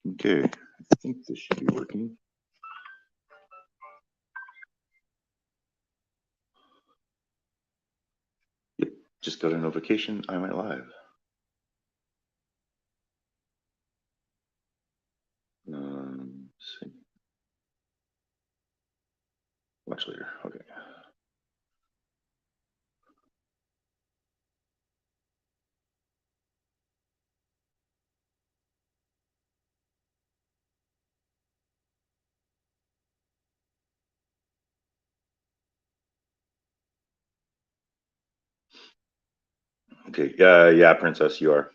Okay, I think this should be working. Yep, just got a notification I went live. Let's see. Watch later. Okay. Okay. Yeah, Princess, you are.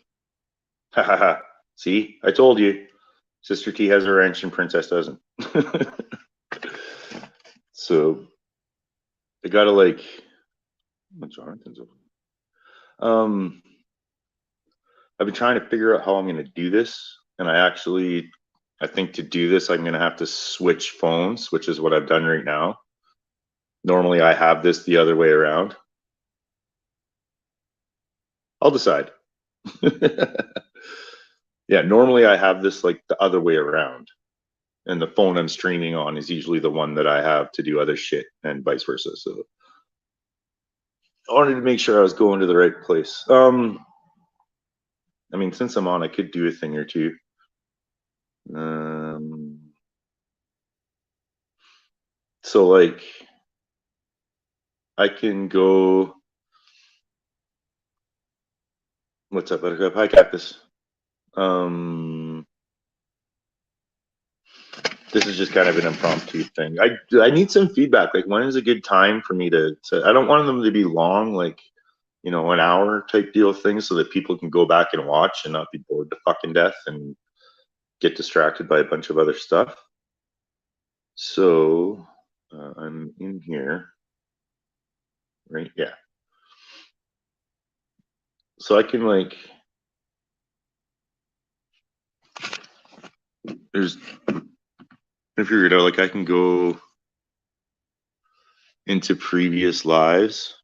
Ha ha ha. See, I told you. Sister T has a wrench and Princess doesn't. So I gotta like. What's Jonathan's over? I've been trying to figure out how I'm gonna do this, and I think to do this, I'm gonna have to switch phones, which is what I've done right now. Normally, I have this the other way around. I'll decide. Yeah, normally I have this like the other way around, and the phone I'm streaming on is usually the one that I have to do other shit, and vice versa. So I wanted to make sure I was going to the right place. I mean, since I'm on, I could do a thing or two. So like, I can go. What's up, Buttercup? Hi, Cactus. This is just kind of an impromptu thing. I need some feedback. Like, when is a good time for me to I don't want them to be long, like, an hour type deal thing, so that people can go back and watch and not be bored to fucking death and get distracted by a bunch of other stuff. So I'm in here, right? Yeah. So I can like, there's, I figured out like I can go into previous lives.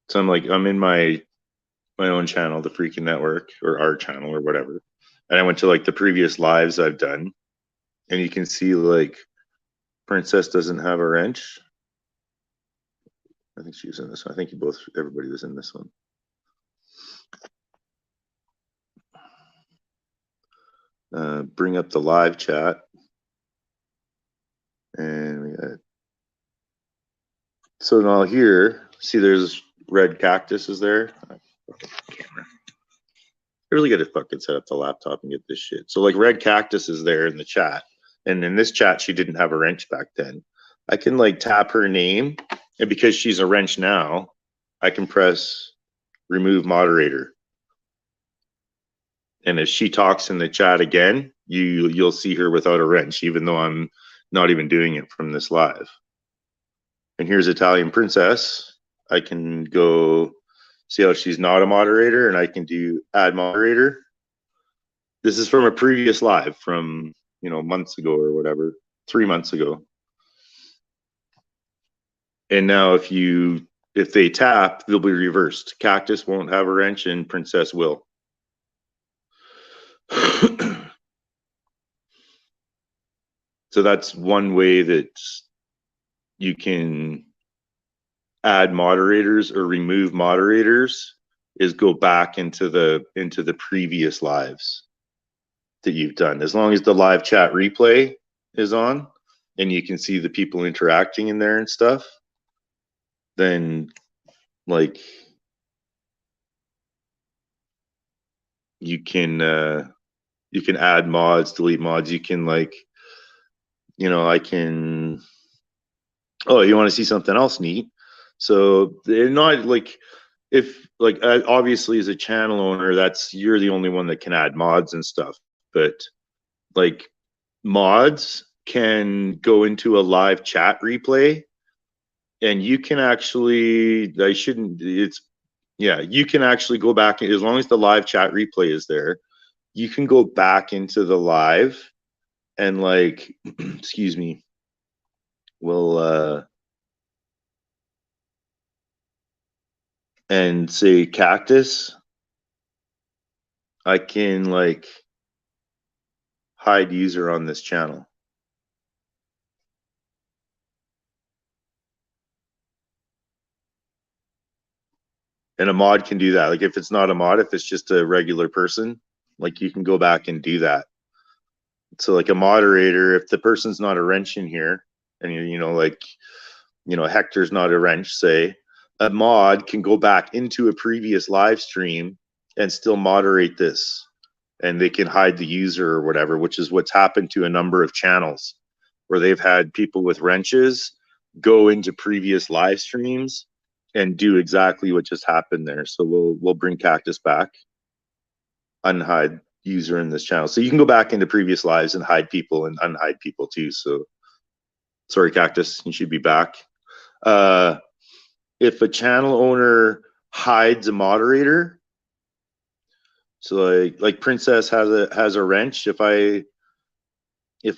So I'm in my own channel, the Freaking Network, or our channel or whatever. And I went to like the previous lives I've done, and you can see like Princess doesn't have a wrench. I think she was in this one. I think everybody was in this one. Bring up the live chat, and we got. So now here, see, there's red cactuses there. Camera. I really got to fucking set up the laptop and get this shit. So like, red cactus is there in the chat, and in this chat, she didn't have a wrench back then. I can like tap her name, and because she's a wrench now, I can press remove moderator. And if she talks in the chat again, you'll see her without a wrench, even though I'm not even doing it from this live. And here's Italian Princess. I can go see how she's not a moderator, and I can do add moderator. This is from a previous live from, months ago or whatever, 3 months ago. And now if they tap, they'll be reversed. Cactus won't have a wrench and Princess will. So that's one way that you can add moderators or remove moderators, is go back into the previous lives that you've done. As long as the live chat replay is on and you can see the people interacting in there and stuff, then like you can add mods, delete mods. You can like, I can, oh, you want to see something else neat? So they're not like, if like, obviously as a channel owner, you're the only one that can add mods and stuff, but like, mods can go into a live chat replay, and you can actually, you can actually go back, as long as the live chat replay is there, you can go back into the live and like, excuse me, and say Cactus. I can like hide user on this channel. And a mod can do that. Like if it's not a mod, if it's just a regular person, like you can go back and do that. So like a moderator, if the person's not a wrench in here, and like Hector's not a wrench, say, a mod can go back into a previous live stream and still moderate this, and they can hide the user or whatever, which is what's happened to a number of channels where they've had people with wrenches go into previous live streams and do exactly what just happened there. So we'll bring Cactus back, unhide user in this channel. So you can go back into previous lives and hide people and unhide people too. So sorry, Cactus, you should be back. If a channel owner hides a moderator, so like Princess has a wrench. If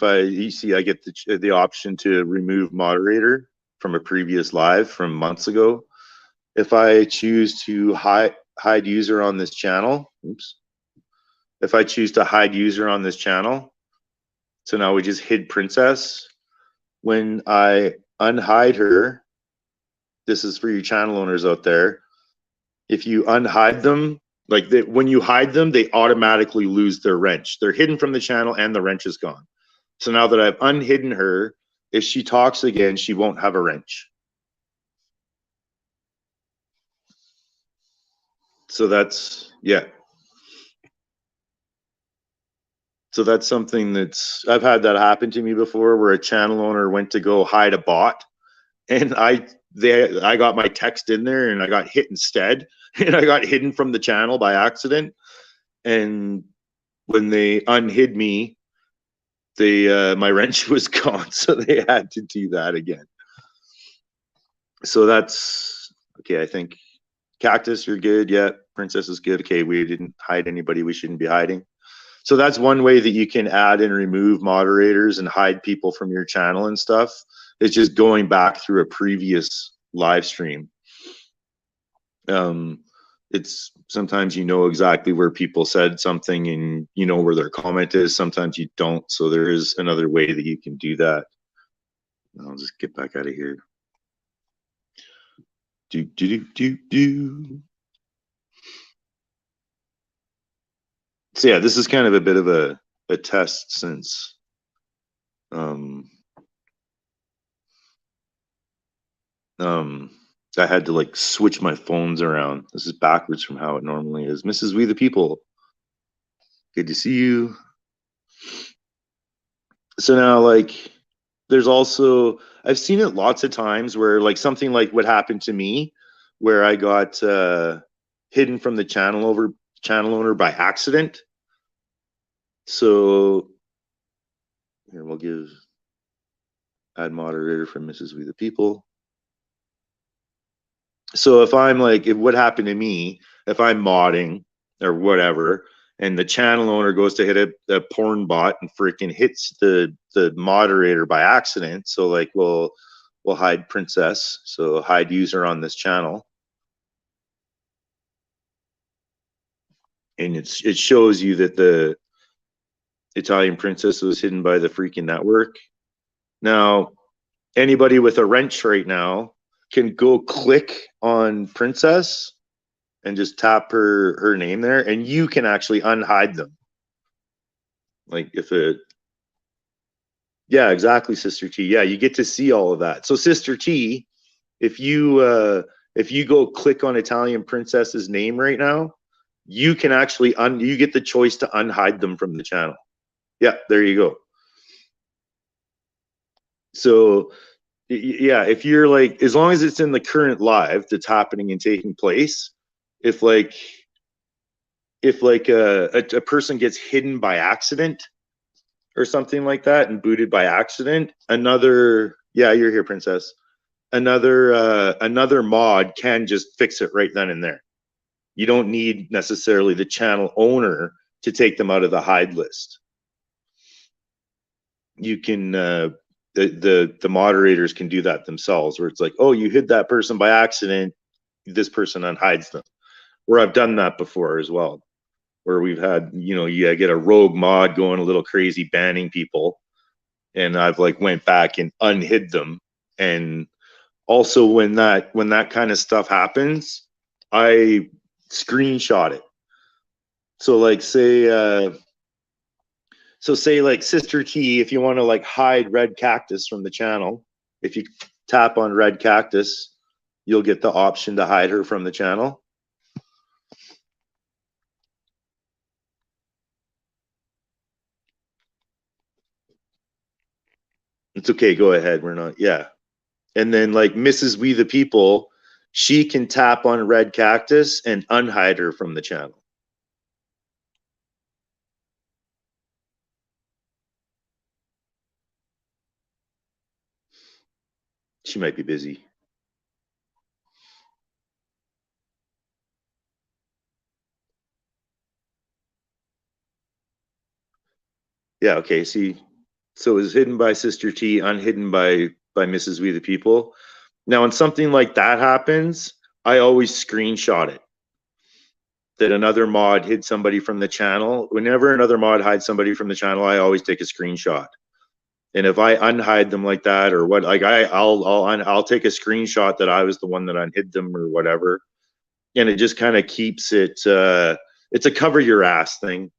you see, I get the option to remove moderator from a previous live from months ago. If I choose to hide user on this channel, oops. If I choose to hide user on this channel, so now we just hid Princess. When I unhide her, this is for you channel owners out there. If you unhide them, like when you hide them, they automatically lose their wrench. They're hidden from the channel and the wrench is gone. So now that I've unhidden her, if she talks again, she won't have a wrench. So that's, yeah. So that's something I've had that happen to me before, where a channel owner went to go hide a bot, and I got my text in there and I got hit instead, and I got hidden from the channel by accident. And when they unhid me, my wrench was gone, so they had to do that again. So that's okay. I think Cactus, you're good. Yeah, Princess is good. Okay, we didn't hide anybody we shouldn't be hiding. So that's one way that you can add and remove moderators and hide people from your channel and stuff. It's just going back through a previous live stream. It's sometimes exactly where people said something and where their comment is. Sometimes you don't. So there is another way that you can do that. I'll just get back out of here. So yeah, this is kind of a bit of a test, since I had to like switch my phones around. This is backwards from how it normally is. Mrs. We the People, good to see you. So now, like, there's also, I've seen it lots of times where like something like what happened to me, where I got hidden from the channel owner by accident. So here, we'll give add moderator from Mrs. We the People. So if I'm like, what happened to me, if I'm modding or whatever, and the channel owner goes to hit a porn bot and freaking hits the moderator by accident, so like we'll hide Princess, so hide user on this channel, and it shows you that the Italian Princess was hidden by the freaking network. Now, anybody with a wrench right now can go click on Princess and just tap her name there, and you can actually unhide them. Like yeah, exactly, Sister T. Yeah, you get to see all of that. So Sister T, if you go click on Italian Princess's name right now, you can actually you get the choice to unhide them from the channel. Yeah, there you go. So yeah, if you're like, as long as it's in the current live that's happening and taking place, if like a person gets hidden by accident or something like that and booted by accident, yeah, you're here, Princess, another mod can just fix it right then and there. You don't need necessarily the channel owner to take them out of the hide list. You can the moderators can do that themselves, where it's like, oh, you hid that person by accident, this person unhides them. Where I've done that before as well. where we've had, you get a rogue mod going a little crazy, banning people, and I've like went back and unhid them. And also when that kind of stuff happens, I screenshot it. So like say like Sister T, if you want to like hide Red Cactus from the channel, if you tap on Red Cactus, you'll get the option to hide her from the channel. It's okay, go ahead. We're not, yeah. And then like Mrs. We the People, she can tap on Red Cactus and unhide her from the channel. She might be busy. Yeah, okay. See, so it was hidden by Sister T, unhidden by Mrs. We the People. Now, when something like that happens, I always screenshot it. That another mod hid somebody from the channel. Whenever another mod hides somebody from the channel, I always take a screenshot. And if I unhide them like that, or what, like I'll take a screenshot that I was the one that unhid them or whatever, and it just kind of keeps it. It's a cover your ass thing.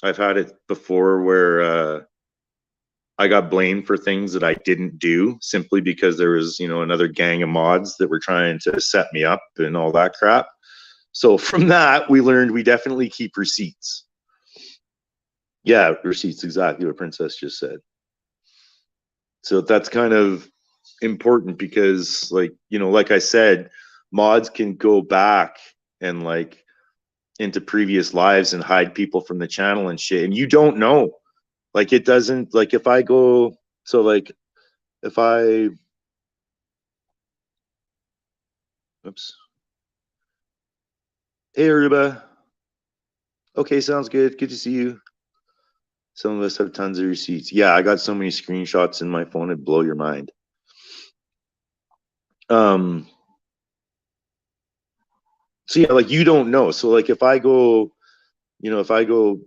I've had it before where I got blamed for things that I didn't do simply because there was, another gang of mods that were trying to set me up and all that crap. So from that, we learned we definitely keep receipts. Yeah, receipts, exactly what Princess just said. So that's kind of important because, like, like I said, mods can go back and like into previous lives and hide people from the channel and shit. And you don't know. Like it doesn't, like if I go, so like if I, oops. Hey, Aruba. Okay, sounds good. Good to see you. Some of us have tons of receipts. Yeah, I got so many screenshots in my phone, it'd blow your mind. So yeah, like you don't know. So like if I go, if I go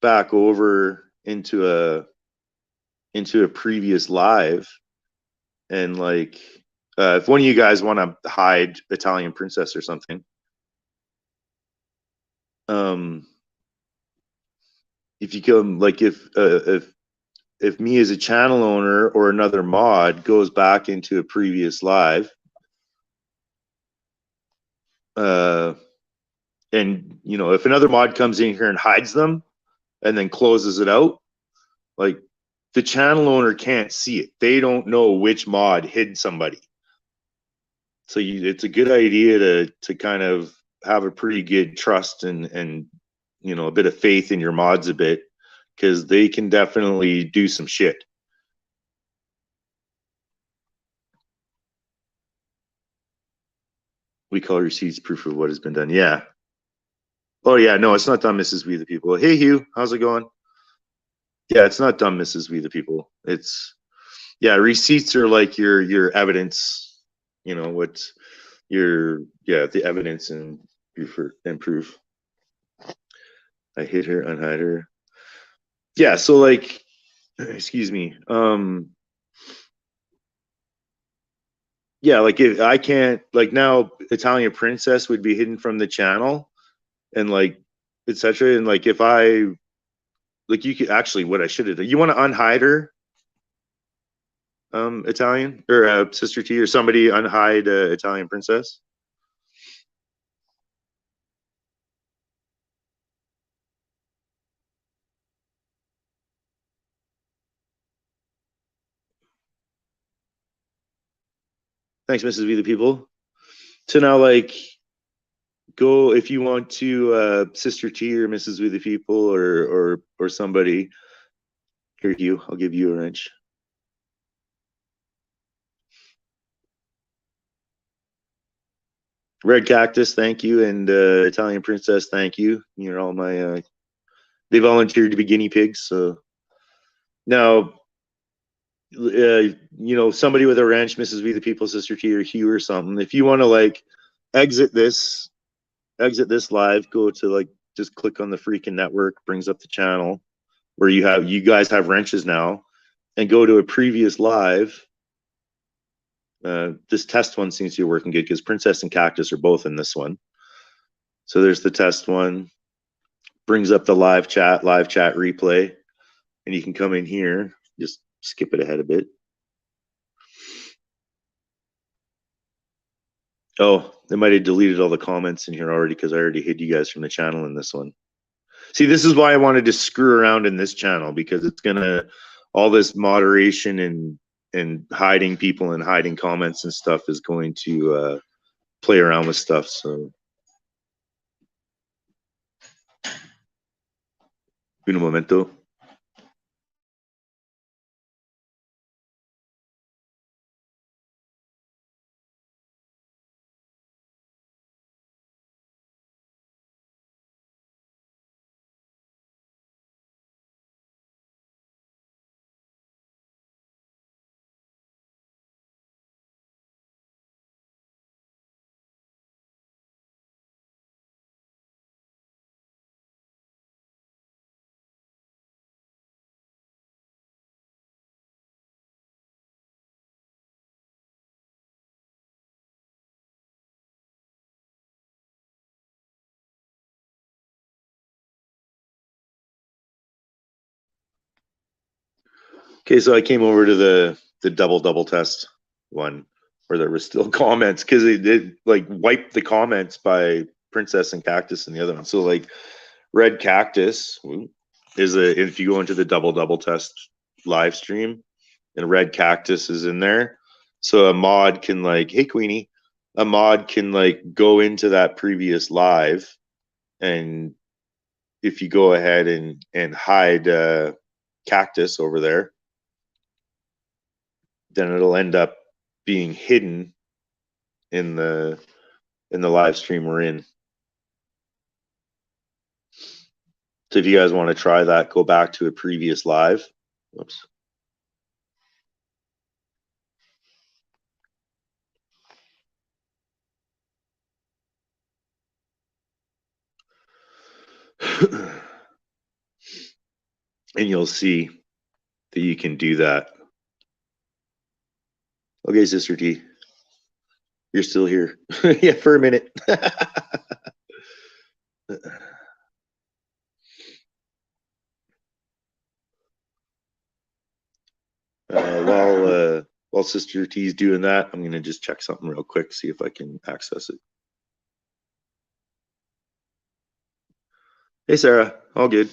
back over into a previous live and like if one of you guys want to hide Italian Princess or something, if you come like if me as a channel owner or another mod goes back into a previous live, and if another mod comes in here and hides them and then closes it out, like the channel owner can't see it. They don't know which mod hid somebody. So it's a good idea to kind of have a pretty good trust and a bit of faith in your mods a bit, because they can definitely do some shit. We call receipts proof of what has been done. Yeah. Oh yeah, no, it's not done, Mrs. We the People. Hey Hugh, how's it going? Yeah, it's not done, Mrs. We the People. It's receipts are like your evidence, what the evidence and proof. I hit her, unhide her. Yeah, so like excuse me. Yeah, like if I can't, like now Italian Princess would be hidden from the channel and like etc. And like if I like you could actually what I should have done. You want to unhide her, Italian or Sister T or somebody unhide Italian Princess. Thanks, Mrs. V the People. So now like go if you want to Sister T or Mrs. V the People or somebody. Here you, I'll give you a wrench. Red Cactus, thank you, and Italian Princess, thank you. You're all my. They volunteered to be guinea pigs, so now, somebody with a wrench, Mrs. V the People, Sister T, or Hugh or something. If you want to like exit this live, go to like just click on the freaking network, brings up the channel where you guys have wrenches now, and go to a previous live. This test one seems to be working good because Princess and Cactus are both in this one. So there's the test one, brings up the live chat replay, and you can come in here, just skip it ahead a bit. Oh, they might have deleted all the comments in here already because I already hid you guys from the channel in this one. See, this is why I wanted to screw around in this channel, because it's gonna, all this moderation and hiding people and hiding comments and stuff is going to play around with stuff. So, un momento. Okay, so I came over to the double test one where there was still comments because they did like wipe the comments by Princess and Cactus and the other one. So like Red Cactus is if you go into the double test live stream and Red Cactus is in there. So a mod can like, hey Queenie, a mod can like go into that previous live, and if you go ahead and hide Cactus over there, then it'll end up being hidden in the live stream we're in. So if you guys want to try that, go back to a previous live. Whoops. And you'll see that you can do that. Okay, Sister T, you're still here. Yeah, for a minute. While Sister T's doing that, I'm gonna just check something real quick, see if I can access it. Hey Sarah, all good.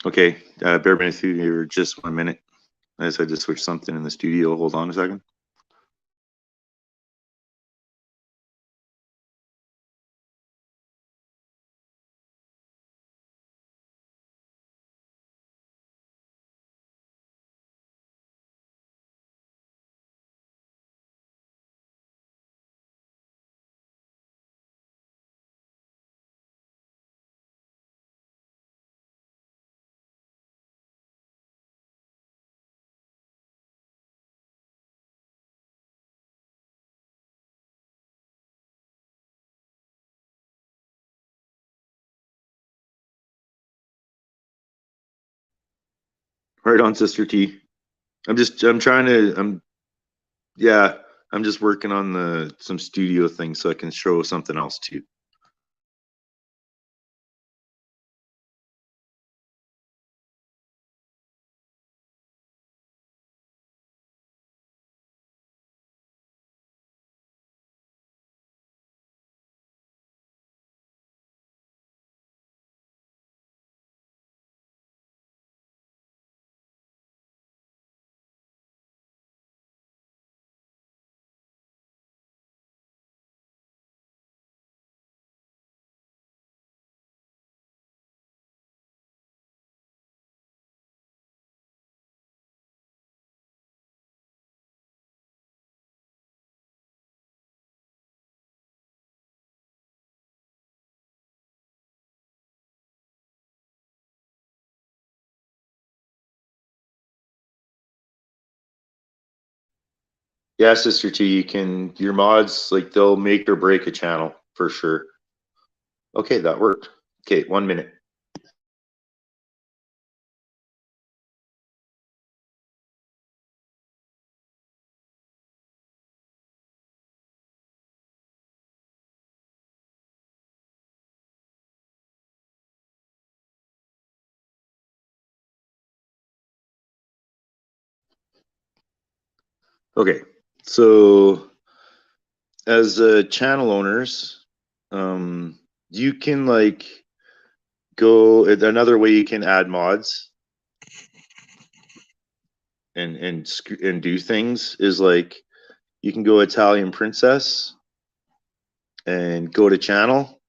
Okay, bear with me for just 1 minute. I just had to switch something in the studio. Hold on a second. Right on, Sister T. I'm trying to, yeah, I'm just working on some studio things so I can show something else too. Yeah, Sister T, your mods, like they'll make or break a channel for sure. Okay, that worked. Okay, 1 minute. Okay, so as channel owners, you can like go another way you can add mods and do things is like you can go Italian Princess and go to channel,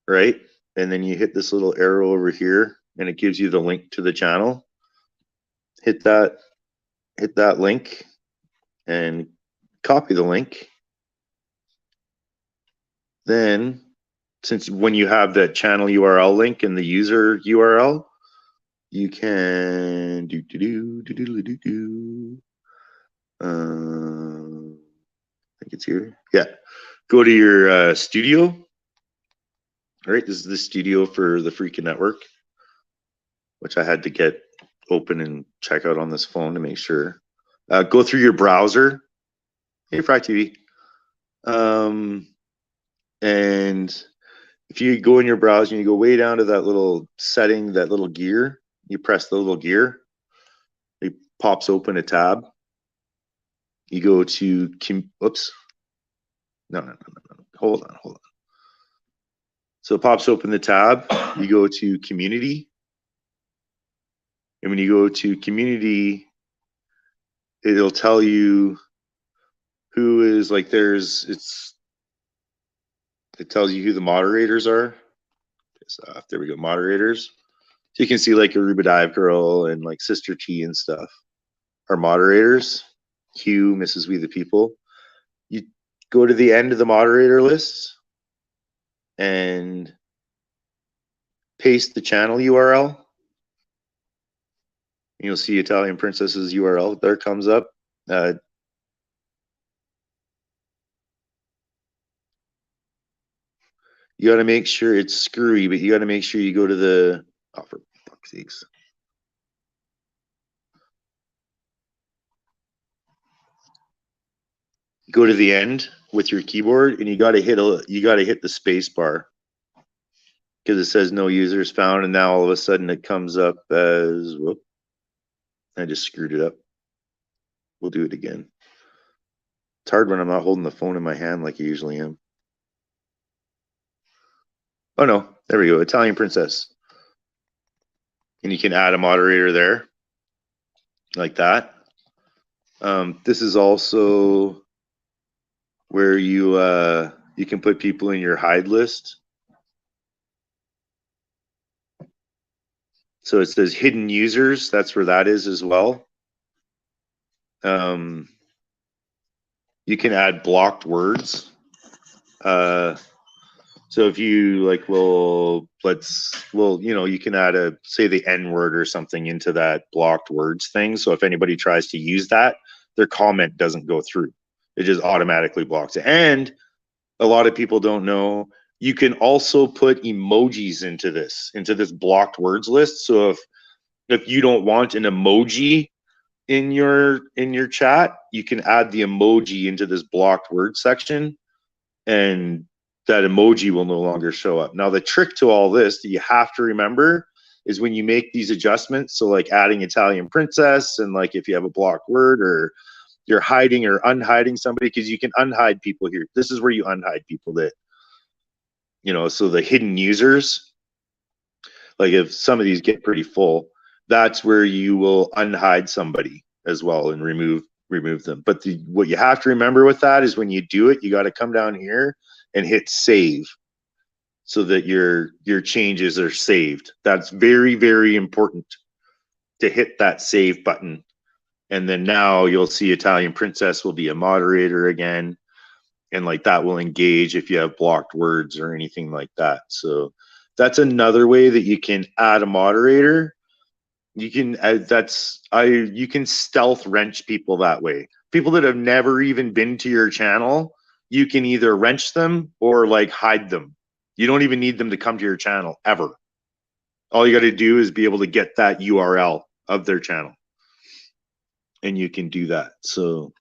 right? And then you hit this little arrow over here and it gives you the link to the channel. Hit that link and copy the link. Then since when you have that channel URL link and the user URL, you can I think it's here. Yeah. Go to your studio. All right. This is the studio for the Freaking Network, which I had to get open and check out on this phone to make sure. Go through your browser. Hey, Fry TV. And if you go in your browser and you go way down to that little setting, that little gear, you press the little gear, it pops open a tab. You go to, oops. No. Hold on. So it pops open the tab. You go to community. And when you go to community, it'll tell you who is like it tells you who the moderators are. There we go, moderators. So you can see like Aruba Dive Girl and like Sister T and stuff are moderators. Hugh, Mrs. We the People. You go to the end of the moderator list and paste the channel URL. You'll see Italian Princess's URL. There comes up. You got to make sure it's screwy, but you got to make sure you go to the, oh, for fuck's sakes. Go to the end with your keyboard and you got to hit the space bar because it says no users found. And now all of a sudden it comes up as, whoop, I just screwed it up. We'll do it again. It's hard when I'm not holding the phone in my hand like I usually am. Oh no, there we go. Italian Princess. And you can add a moderator there like that. This is also where you can put people in your hide list. So it says hidden users. That's where that is as well. You can add blocked words. So if you like, you can add say the N word or something into that blocked words thing. So if anybody tries to use that, their comment doesn't go through. It just automatically blocks it. And a lot of people don't know, you can also put emojis into this blocked words list. So if you don't want an emoji in your chat, you can add the emoji into this blocked word section, and that emoji will no longer show up. Now, the trick to all this that you have to remember is when you make these adjustments, so like adding Italian princess, and like if you have a blocked word, or you're hiding or unhiding somebody, because you can unhide people here. This is where you unhide people that, you know, so the hidden users, like if some of these get pretty full, that's where you will unhide somebody as well and remove them. But what you have to remember with that is when you do it, you got to come down here and hit save so that your changes are saved. That's very, very important to hit that save button. And then now you'll see Italian Princess will be a moderator again. And like that will engage if you have blocked words or anything like that. So that's another way that you can add a moderator. You can you can stealth wrench people that way. People that have never even been to your channel, you can either wrench them or like hide them. You don't even need them to come to your channel ever. All you got to do is be able to get that URL of their channel, and you can do that. So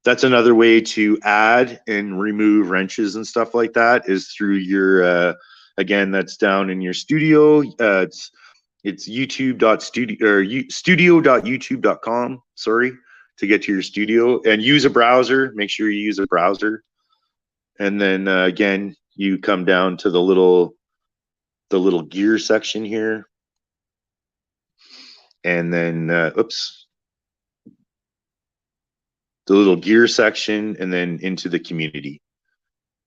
that's another way to add and remove wrenches and stuff like that, is through your again, that's down in your studio. It's youtube.studio or studio.youtube.com, sorry, to get to your studio, and use a browser. Make sure you use a browser. And then again, you come down to the little gear section here, and then oops, the little gear section, and then into the community,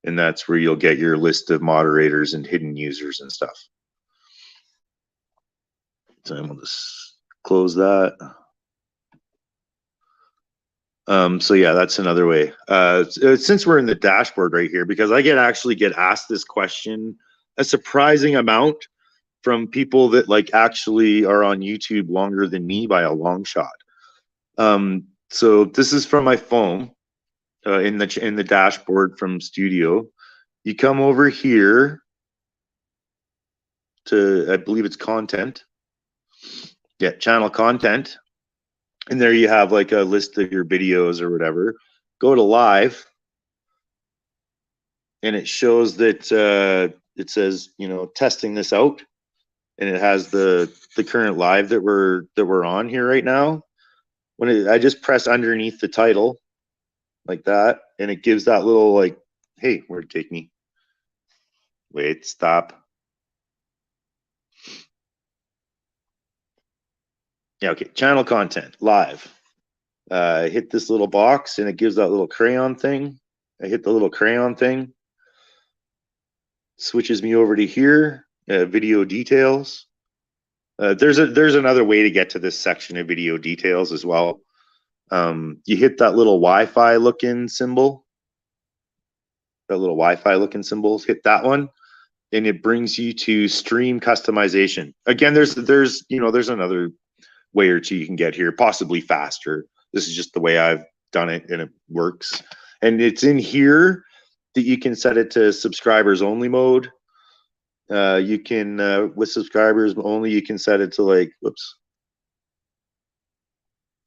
and that's where you'll get your list of moderators and hidden users and stuff. So I'm gonna just close that. So yeah, that's another way. Since we're in the dashboard right here, because I actually get asked this question a surprising amount from people that like actually are on YouTube longer than me by a long shot. So this is from my phone in the dashboard from Studio. You come over here to, I believe it's content. Yeah, channel content. And there you have like a list of your videos or whatever. Go to live, and it shows that it says, you know, testing this out, and it has the current live that we're on here right now. I just press underneath the title like that, and it gives that little like, hey, where'd it take me? Wait, stop. Yeah, okay, channel content, live. Hit this little box, and it gives that little crayon thing. I hit the little crayon thing, switches me over to here, video details. There's another way to get to this section of video details as well. You hit that little Wi-Fi looking symbol, hit that one, and it brings you to stream customization. Again, there's another way or two you can get here, possibly faster. This is just the way I've done it, and it works. And it's in here that you can set it to subscribers only mode. You can with subscribers only, you can set it to like, whoops,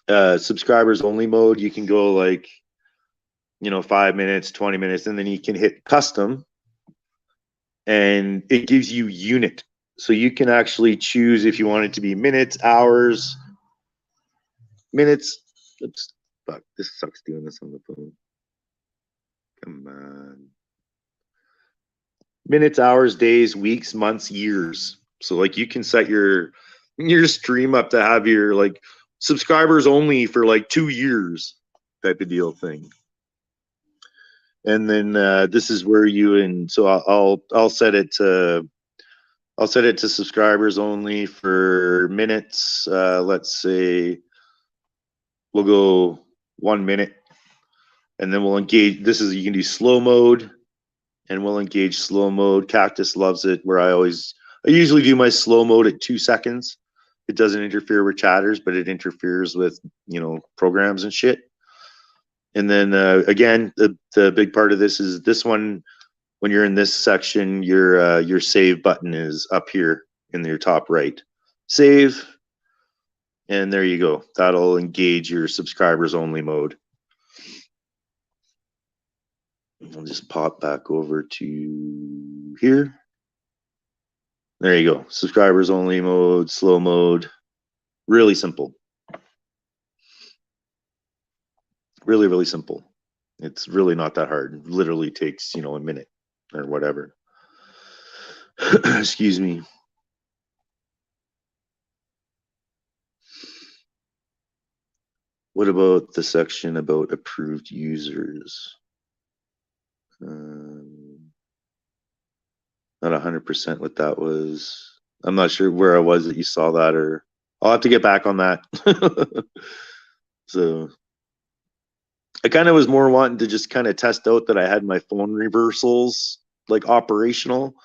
subscribers only mode. You can go like, you know, 5 minutes, 20 minutes, and then you can hit custom, and it gives you unit. So you can actually choose if you want it to be minutes, hours, minutes. Oops, fuck, this sucks doing this on the phone. Come on. Minutes, hours, days, weeks, months, years. So like you can set your stream up to have your like subscribers only for like 2 years type of deal thing. And then this is where so I'll set it to subscribers only for minutes. Let's say we'll go 1 minute, and then we'll engage. You can do slow mode, and we'll engage slow mode. Cactus loves it, where I usually do my slow mode at 2 seconds. It doesn't interfere with chatters, but it interferes with, you know, programs and shit. And then again, the big part of this is this one. When you're in this section, your save button is up here in your top right. Save, And there you go. That'll engage your subscribers only mode. I'll just pop back over to here. There you go. Subscribers only mode, slow mode. Really simple. Really, really simple. It's really not that hard. It literally takes, a minute or whatever. Excuse me. What about the section about approved users? Not 100% what that was. I'm not sure where I was that you saw that, or I'll have to get back on that. So I kind of was more wanting to just kind of test out that I had my phone reversals like operational,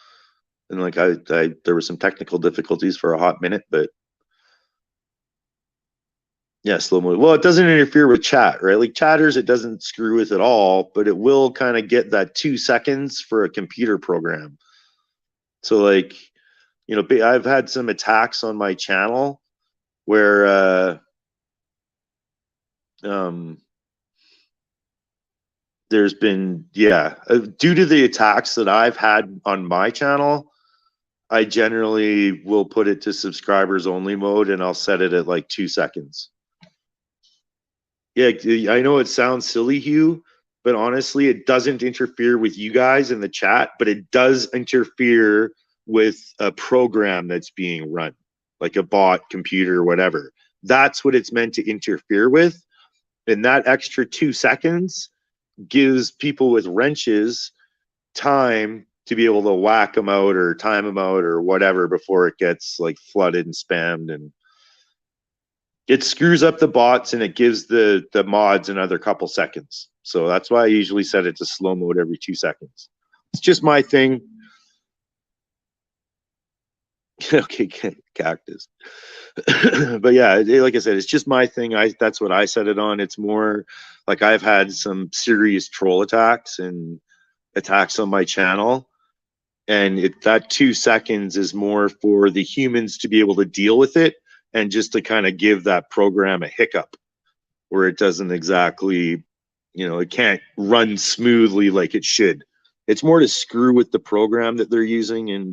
and like I there were some technical difficulties for a hot minute, but yeah, slow mode. Well, it doesn't interfere with chat, right? Like chatters, it doesn't screw with at all, but it will kind of get that 2 seconds for a computer program. So like, I've had some attacks on my channel where there's been, due to the attacks that I've had on my channel, I generally will put it to subscribers only mode, and I'll set it at like 2 seconds. Yeah, I know it sounds silly, Hugh, but honestly, it doesn't interfere with you guys in the chat, but it does interfere with a program that's being run, like a bot, computer, whatever. That's what it's meant to interfere with. And that extra 2 seconds gives people with wrenches time to be able to whack them out or time them out or whatever before it gets like flooded and spammed, and it screws up the bots and it gives the mods another couple seconds. So that's why I usually set it to slow mode every 2 seconds. It's just my thing. Okay, cactus. But yeah, like I said, it's just my thing. That's what I set it on. It's more like I've had some serious troll attacks and attacks on my channel, and that 2 seconds is more for the humans to be able to deal with it, and just to kind of give that program a hiccup where it doesn't exactly, it can't run smoothly like it should. It's more to screw with the program that they're using, and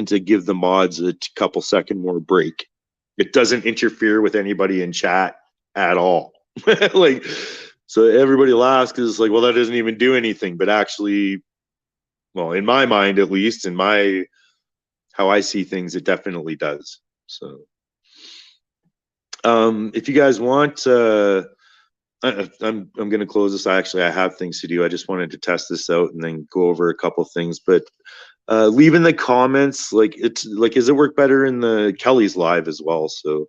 to give the mods a couple second more break. It doesn't interfere with anybody in chat at all. Like, so everybody laughs because it's like, well, that doesn't even do anything. But actually, well, in my mind, at least, in my how I see things, it definitely does. So, if you guys want, I'm going to close this. I have things to do. I just wanted to test this out and then go over a couple things. But leave in the comments, like, it's like, does it work better in the Kelly's live as well? So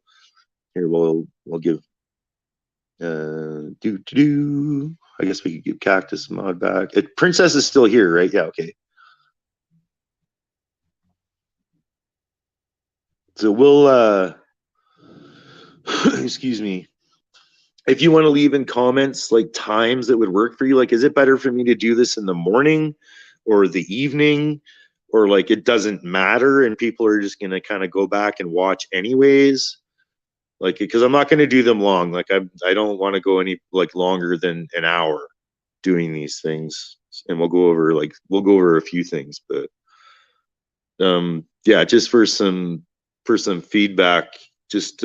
here we'll give I guess we could give Cactus mod back. Princess is still here, right? Yeah, okay. So we'll excuse me. If you want to leave in comments like times that would work for you, like, is it better for me to do this in the morning or the evening, or like it doesn't matter and people are just going to kind of go back and watch anyways? Like, because I'm not going to do them long. Like, I don't want to go any like longer than an hour doing these things, and we'll go over a few things, but yeah, just for some feedback, just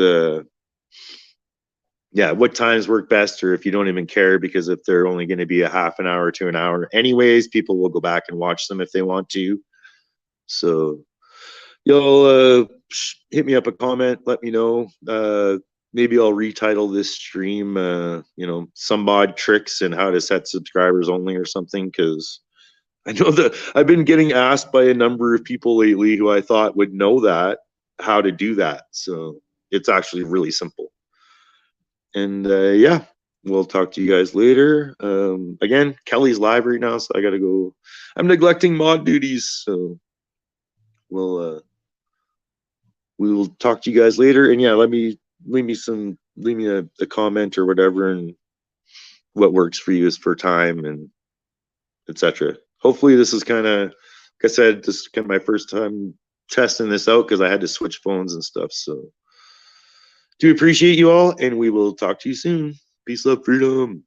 yeah, what times work best, or if you don't even care, because if they're only going to be a half an hour to an hour anyways, people will go back and watch them if they want to. So you'll hit me up a comment, let me know. Maybe I'll retitle this stream, some mod tricks and how to set subscribers only or something, because I know that I've been getting asked by a number of people lately who I thought would know that, how to do that. So it's actually really simple. And yeah, we'll talk to you guys later. Again, Kelly's live right now, so I gotta go. I'm neglecting mod duties, so we will talk to you guys later. And yeah, leave me a comment or whatever, and what works for you is for time and etc. Hopefully this is kind of, like I said, this is kind of my first time testing this out because I had to switch phones and stuff. So Do appreciate you all, and we will talk to you soon. Peace, love, freedom.